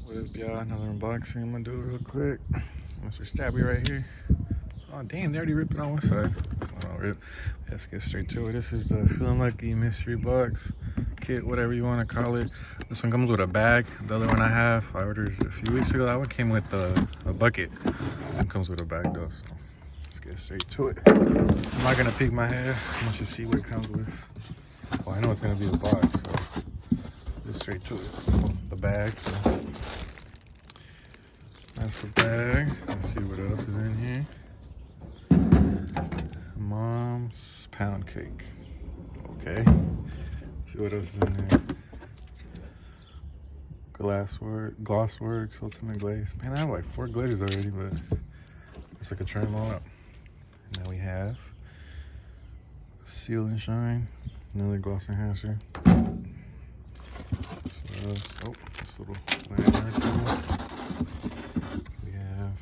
What up, y'all? Another unboxing. I'm gonna do it real quick. Mr. Stabby right here. Oh, damn, they already ripped it on one side. Oh, rip. Let's get straight to it. This is the Feeling Lucky mystery box kit, whatever you want to call it. This one comes with a bag. The other one I ordered a few weeks ago. That one came with a bucket. This one comes with a bag, though. So let's get straight to it. I'm not gonna peek my head. I want you to see what it comes with. Well, I know it's gonna be a box, so just straight to it. The bag. So that's the bag. Let's see what else is in here. Mom's pound cake. Okay. Let's see what else is in there. Glossworks Ultimate Glaze. Man, I have like 4 glazes already, but it's like a try them all out. And then we have Seal and Shine, another gloss enhancer. So, this little lanyard. We have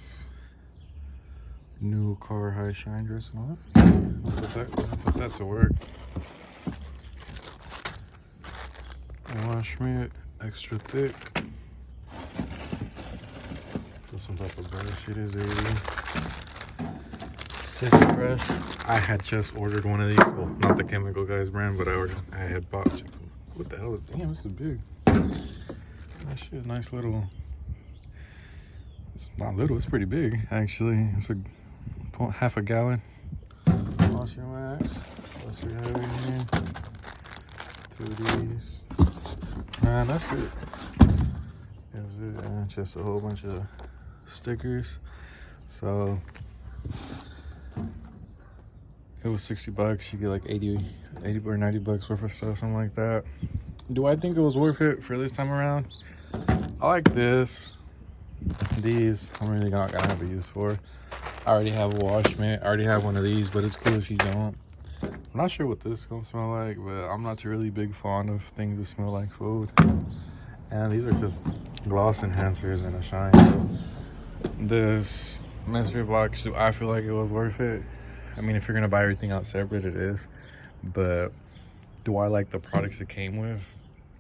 new Car High Shine dress and all this. Put that to work. Wash mitt, extra thick. Put some type of brush. It is a sticker brush. I had just ordered one of these. Well, not the Chemical Guys brand, but I had bought. What the hell is? Damn, this is big. That shit, nice little. It's not little. It's pretty big actually. It's a half a gallon. Washing wax. That's what we have in here. 2 of these. And that's it. That's it. And just a whole bunch of stickers. So it was 60 bucks. You get like 80 or 90 bucks worth of stuff, something like that. Do I think it was worth it for this time around? I like this. These I'm really not gonna have a use for. I already have a wash mitt. I already have one of these, but it's cool if you don't. I'm not sure what this is gonna smell like, but I'm not really big fond of things that smell like food. And these are just gloss enhancers and a shine. So this mystery box, I feel like it was worth it. I mean, if you're gonna buy everything out separate, it is. But do I like the products it came with?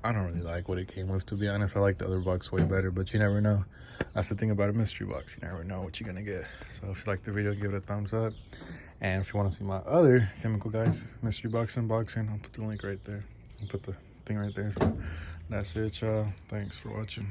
I don't really like what it came with, to be honest. I like the other box way better, but you never know. That's the thing about a mystery box. You never know what you're gonna get. So if you like the video, give it a thumbs up. And if you want to see my other Chemical Guys mystery box unboxing, I'll put the link right there. I'll put the thing right there. So that's it, y'all. Thanks for watching.